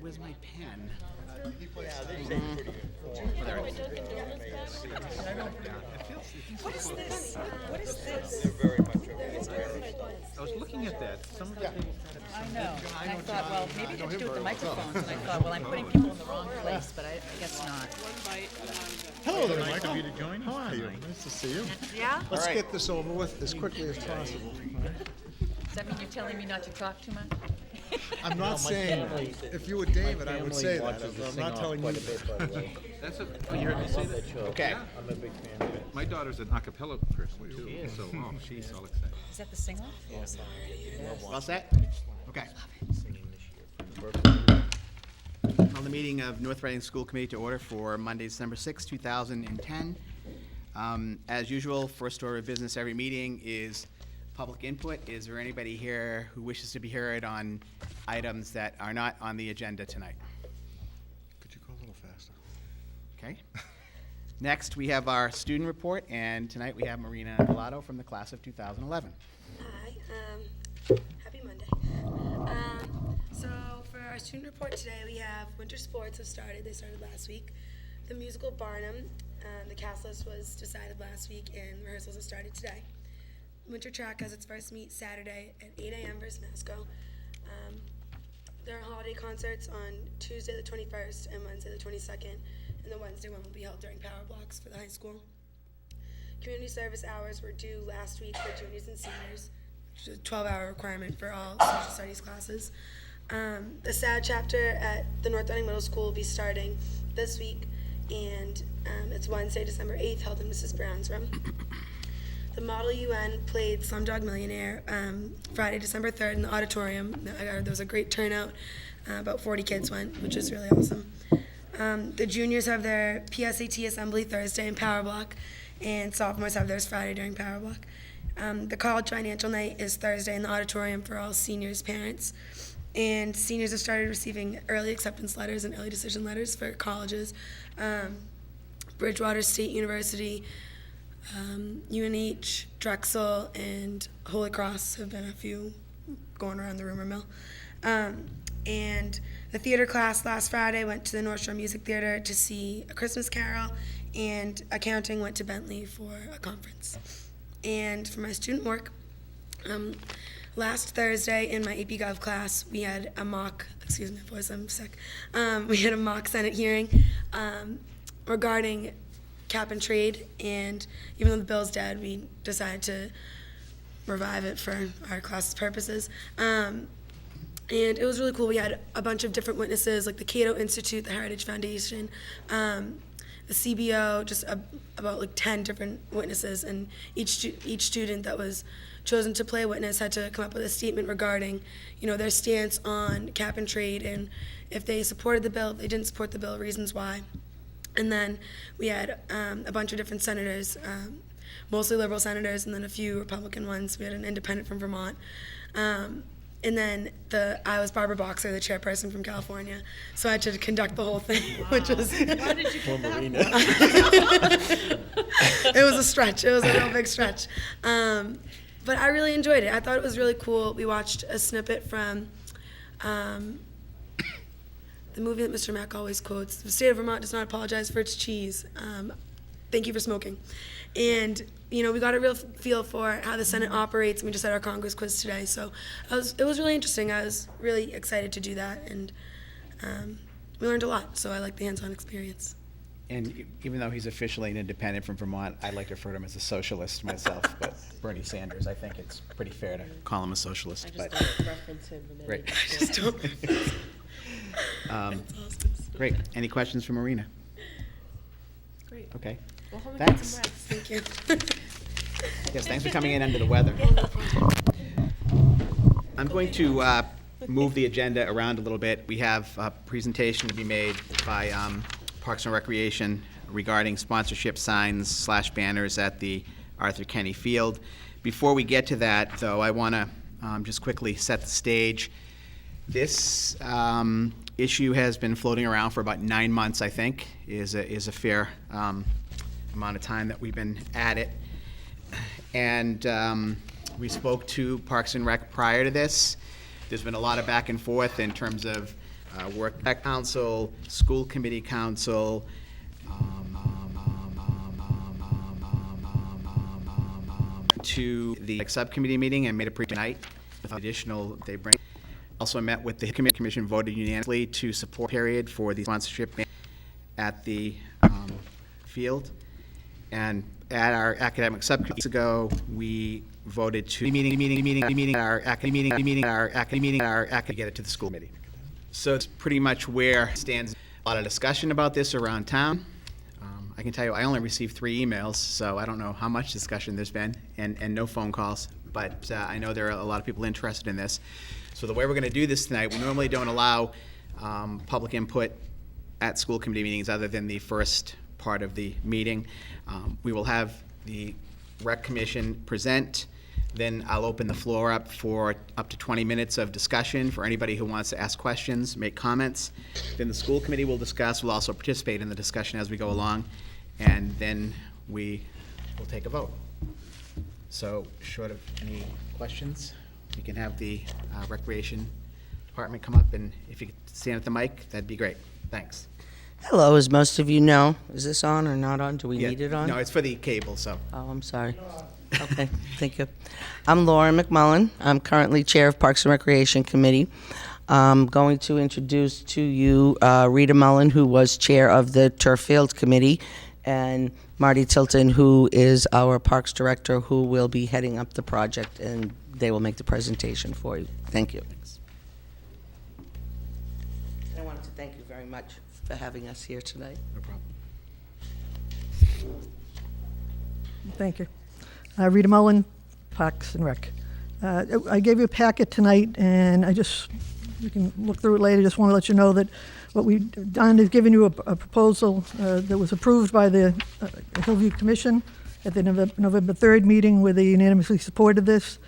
Where's my pen? What is this? What is this? I was looking at that. Some of the tables had I know. And I thought, well, maybe it had to do with the microphones. And I thought, well, I'm putting people in the wrong place, but I guess not. Hello there, nice Michael. of you to join us How are you? tonight. Nice to see you. Yeah? Let's get this over with as quickly as possible. Does that mean you're telling me not to talk too much? I'm not saying, if you were David, I would say that. I'm not telling you. That's you heard me say that? Okay. I'm a big fan of it. My daughter's an a cappella person too, so she's all excited. Is that the sing-off? All set? Okay. Singing this year. Call the meeting of North Reading School Committee to order for Monday, December 6, 2010. As usual, first order of business every meeting is public input. Is there anybody here who wishes to be heard on items that are not on the agenda tonight? Could you go a little faster? Okay. Next, we have our student report, and tonight we have Marina Galato from the class of 2011. Hi, happy Monday. So for our student report today, we have winter sports have started. They started last week. The musical Barnum, the cast list was decided last week, and rehearsals have started today. Winter track has its first meet Saturday at 8 a.m. versus NASCO. There are holiday concerts on Tuesday the 21st and Wednesday the 22nd, and the Wednesday one will be held during power blocks for the high school. Community service hours were due last week for juniors and seniors, which is a 12-hour requirement for all social studies classes. The SAD chapter at the North Reading Middle School will be starting this week, and it's Wednesday, December 8th, held in Mrs. Brown's room. The Model UN played Slumdog Millionaire Friday, December 3rd in the auditorium. There was a great turnout. About 40 kids went, which is really awesome. The juniors have their PSAT assembly Thursday in Power Block, and sophomores have theirs Friday during Power Block. The college financial night is Thursday in the auditorium for all seniors' parents. And seniors have started receiving early acceptance letters and early decision letters for colleges. Bridgewater State University, UNH, Drexel, and Holy Cross have been a few going around the rumor mill. And the theater class last Friday went to the North Shore Music Theater to see A Christmas Carol, and accounting went to Bentley for a conference. And for my student work, last Thursday in my AP Gov class, we had a mock, excuse my voice, I'm sick. We had a mock Senate hearing regarding cap and trade, and even though the bill's dead, we decided to revive it for our class's purposes. And it was really cool. We had a bunch of different witnesses, like the Cato Institute, the Heritage Foundation, the CBO, just about like 10 different witnesses, and each student that was chosen to play witness had to come up with a statement regarding, their stance on cap and trade, and if they supported the bill, if they didn't support the bill, reasons why. And then we had a bunch of different senators, mostly liberal senators, and then a few Republican ones. We had an independent from Vermont. And then I was Barbara Boxer, the chairperson from California, so I had to conduct the whole thing, which was... Why did you pick Marina. It was a stretch. It was a real big stretch. But I really enjoyed it. I thought it was really cool. We watched a snippet from the movie that Mr. Mack always quotes, "The state of Vermont does not apologize for its cheese. Thank you for smoking." And, we got a real feel for how the Senate operates, and we just had our Congress quiz today. So it was really interesting. I was really excited to do that, and we learned a lot, so I like the hands-on experience. And even though he's officially an independent from Vermont, I'd like to refer to him as a socialist myself, but Bernie Sanders, I think it's pretty fair to call him a socialist. I just but don't reference him in any Right. Just don't. Great. Any questions for Marina? Great. Okay. Well, home and get Thanks. some rest. Thank you. Yes, thanks for coming in under the weather. I'm going to move the agenda around a little bit. We have a presentation to be made by Parks and Recreation regarding sponsorship signs / banners at the Arthur Kenny Field. Before we get to that, though, I want to just quickly set the stage. This issue has been floating around for about 9 months, I think, is a fair amount of time that we've been at it. And we spoke to Parks and Rec prior to this. There's been a lot of back and forth in terms of work council, school committee council, to the subcommittee meeting and made a pre-night with additional they bring. Also met with the commission, voted unanimously to support period for the sponsorship at the field. And at our academic subcommittee ago, we voted to meeting our academic meeting to get it to the school committee. So it's pretty much where it stands. A lot of discussion about this around town. I can tell you, I only received 3 emails, so I don't know how much discussion there's been, and no phone calls, but I know there are a lot of people interested in this. So the way we're going to do this tonight, we normally don't allow public input at school committee meetings other than the first part of the meeting. We will have the rec commission present, then I'll open the floor up for up to 20 minutes of discussion for anybody who wants to ask questions, make comments. Then the school committee will discuss, will also participate in the discussion as we go along, and then we will take a vote. So, short of any questions, we can have the recreation department come up, and if you could stand at the mic, that'd be great. Thanks. Hello, as most of you know. Is this on or not on? Do we Yeah, need it on? No, it's for the cable, so. Oh, I'm sorry. Okay, thank you. I'm Laura McMullen. I'm currently Chair of Parks and Recreation Committee. I'm going to introduce to you Rita Mullen, who was Chair of the Turf Field Committee, and Marty Tilton, who is our Parks Director, who will be heading up the project, and they will make the presentation for you. Thank you. I wanted to thank you very much for having us here tonight. No problem. Thank you. Rita Mullen, Parks and Rec. I gave you a packet tonight, and you can look through it later. Just want to let you know that what we've done is given you a proposal that was approved by the Hillview Commission at the November 3rd meeting, where they unanimously supported this.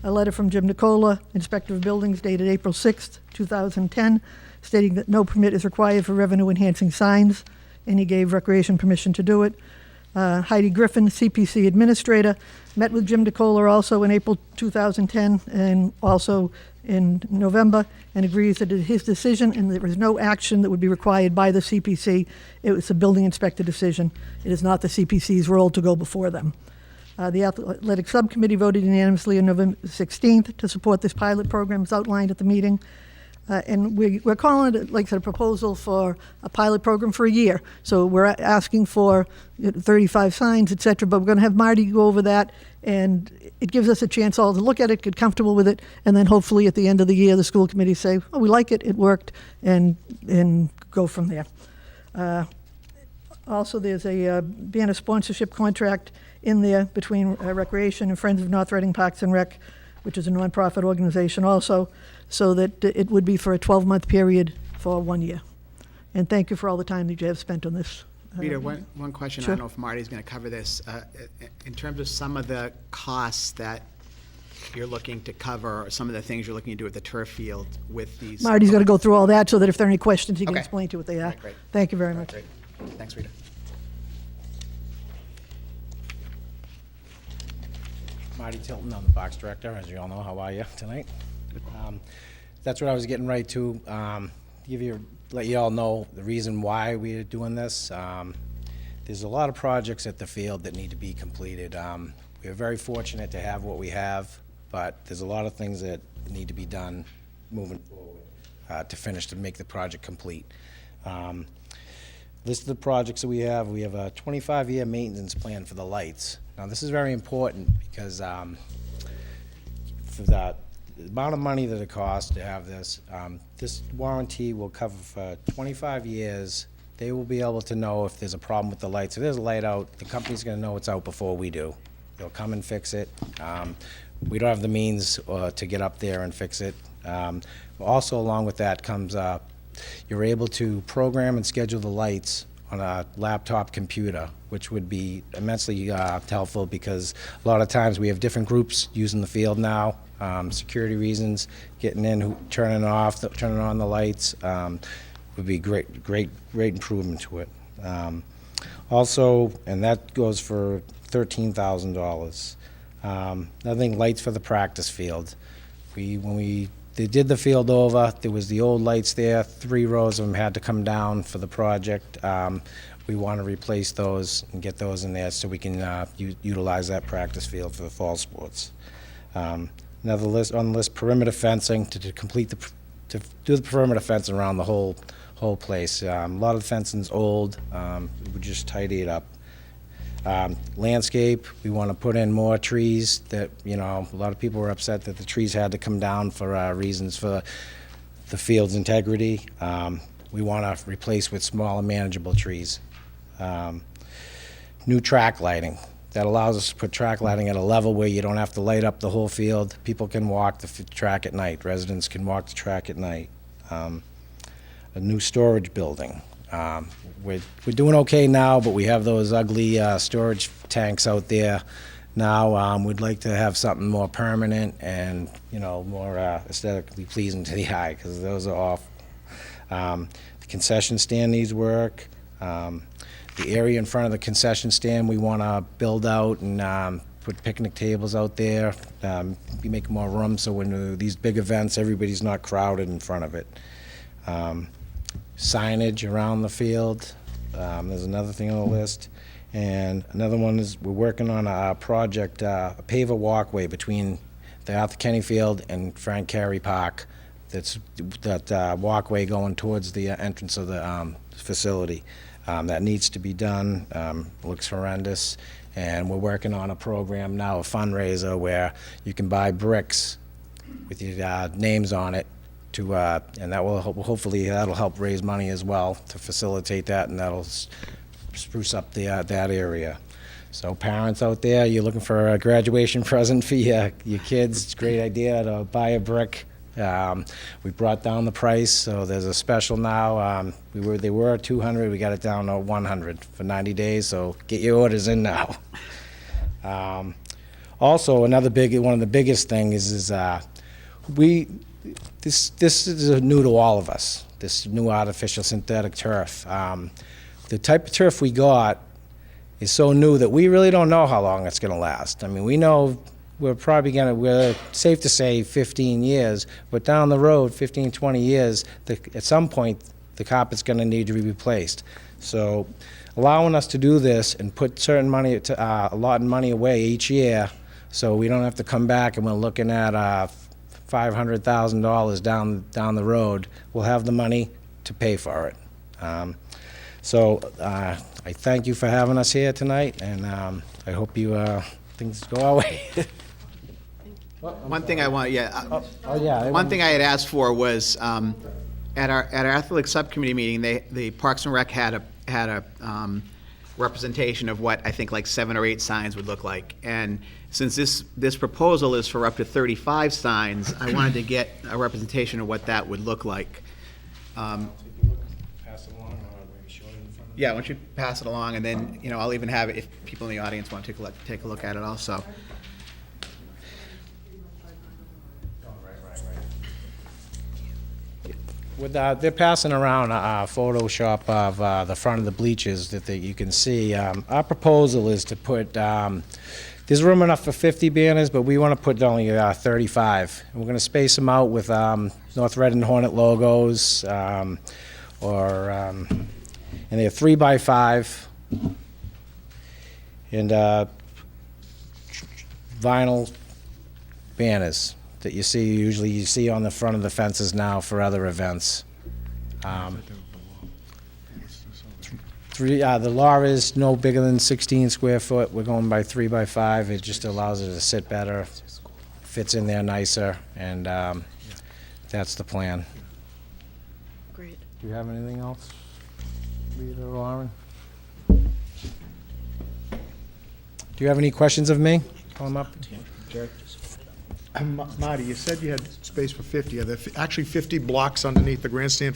A letter from Jim Nicola, Inspector of Buildings, dated April 6th, 2010, stating that no permit is required for revenue-enhancing signs, and he gave Recreation permission to do it. Heidi Griffin, CPC Administrator, met with Jim DeCola also in April 2010 and also in November, and agrees that it is his decision and there is no action that would be required by the CPC. It was a building inspector decision. It is not the CPC's role to go before them. The Athletic Subcommittee voted unanimously on November 16th to support this pilot program as outlined at the meeting. And we're calling it, like I said, a proposal for a pilot program for a year. So we're asking for 35 signs, et cetera, but we're going to have Marty go over that, and it gives us a chance all to look at it, get comfortable with it, and then hopefully at the end of the year, the school committee say, oh, we like it, it worked, and go from there. Also, there's a banner sponsorship contract in there between Recreation and Friends of North Reading Parks and Rec, which is a nonprofit organization also, so that it would be for a 12-month period for 1 year. And thank you for all the time that you have spent on this. Rita, one question. Sure. I don't know if Marty's going to cover this. In terms of some of the costs that you're looking to cover, or some of the things you're looking to do at the turf field with these. Marty's going to go through all that so that if there are any questions, he can Okay. explain to you what they are. Right, great. Thank you very much. Great. Thanks, Rita. Marty Tilton, I'm the Parks Director, as you all know. How are you tonight? That's what I was getting right to. Let you all know the reason why we're doing this. There's a lot of projects at the field that need to be completed. We're very fortunate to have what we have, but there's a lot of things that need to be done moving forward to make the project complete. List of the projects that we have a 25-year maintenance plan for the lights. Now, this is very important because for the amount of money that it costs to have this, this warranty will cover for 25 years. They will be able to know if there's a problem with the lights. If there's a light out, the company's going to know it's out before we do. They'll come and fix it. We don't have the means to get up there and fix it. Also, along with that comes you're able to program and schedule the lights on a laptop computer, which would be immensely helpful because a lot of times we have different groups using the field now, security reasons, getting in, turning off, turning on the lights would be great improvement to it. Also, and that goes for $13,000. Another thing, lights for the practice field. When we They did the field over. There was the old lights there. 3 rows of them had to come down for the project. We want to replace those and get those in there so we can utilize that practice field for the fall sports. Another list on the list: perimeter fencing to do the perimeter fencing around the whole place. A lot of the fencing's old. We just tidy it up. Landscape, we want to put in more trees. That, you know, a lot of people were upset that the trees had to come down for reasons for the field's integrity. We want to replace with smaller, manageable trees. New track lighting. That allows us to put track lighting at a level where you don't have to light up the whole field. People can walk the track at night. Residents can walk the track at night. A new storage building. We're doing okay now, but we have those ugly storage tanks out there now. We'd like to have something more permanent and, you know, more aesthetically pleasing to the eye, because those are awful. The concession stand needs work. The area in front of the concession stand, we want to build out and put picnic tables out there, make more room so when these big events, everybody's not crowded in front of it. Signage around the field, there's another thing on the list. And another one is we're working on a project, a paver walkway between the Arthur Kenny Field and Frank Carey Park. That walkway going towards the entrance of the facility. That needs to be done. Looks horrendous. And we're working on a program now, a fundraiser, where you can buy bricks with your names on it, and that will hopefully that'll help raise money as well to facilitate that, and that'll spruce up that area. So parents out there, you're looking for a graduation present for your kids, it's a great idea to buy a brick. We brought down the price, so there's a special now. They were at 200, we got it down to 100 for 90 days, so get your orders in now. Also, one of the biggest things is this is new to all of us, this new artificial synthetic turf. The type of turf we got is so new that we really don't know how long it's going to last. I mean, we know we're safe to say 15 years, but down the road, 15, 20 years, at some point, the carpet's going to need to be replaced. So allowing us to do this and put certain money, a lot of money away each year, so we don't have to come back and we're looking at $500,000 down the road, we'll have the money to pay for it. So I thank you for having us here tonight, and I hope things go our way. One thing I want, yeah. One thing I had asked for was, at our athletic subcommittee meeting, the Parks and Rec had a representation of what I think like 7 or 8 signs would look like. And since this proposal is for up to 35 signs, I wanted to get a representation of what that would look like. Pass it along, or maybe show it in front of Yeah, why don't you pass it along, and then, you know, I'll even have it if people in the audience want to take a look at it also. They're passing around a Photoshop of the front of the bleachers that you can see. Our proposal is to put, there's room enough for 50 banners, but we want to put only 35. And we're going to space them out with North Reading Hornet logos, and they're 3x5, and vinyl banners that you see on the front of the fences now for other events. The law is no bigger than 16 square foot. We're going by 3x5. It just allows it to sit better, fits in there nicer, and that's the plan. Great. Do you have anything else, Rita or Lauren? Do you have any questions of me? Call them up. Jerry? Marty, you said you had space for 50. Are there actually 50 blocks underneath the grandstand